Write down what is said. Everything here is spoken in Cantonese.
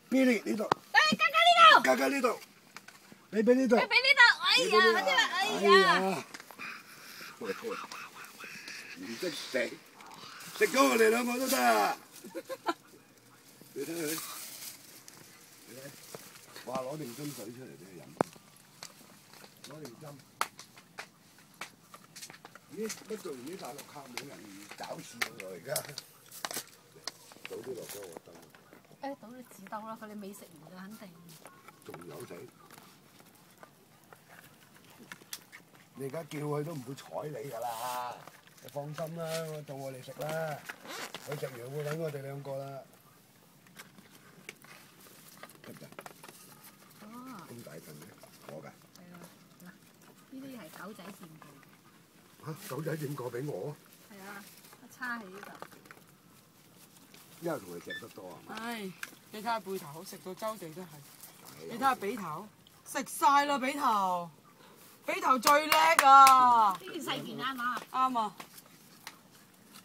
Billy 呢度。誒，嘉嘉呢度。嘉嘉呢度。你俾呢度。你俾呢度。哎呀，嗰啲啦，哎呀。喂，唔識食，食咗我哋兩個都得啊！你睇佢，你睇，哇！攞定樽水出嚟俾佢飲，攞定針。咦？乜做完啲大陸客冇人搞事喎而家？倒啲落咗我兜。誒，倒啲紙兜啦，佢哋未食完嘅肯定。仲有仔，你而家叫佢都唔會睬你㗎啦，你放心啦，到我哋食啦，佢食完會揾我哋兩個啦，得唔得？哦。咁大份嘅，我㗎。係啊，嗱，呢啲係狗仔掂過。嚇！狗仔點過俾我？係啊，一叉喺呢度。因為同佢食得多啊嘛。唉，你睇下背頭，食到周地都係。你睇下髀頭，食晒啦髀頭，髀頭最叻啊！呢件細件啱嘛？啱啊！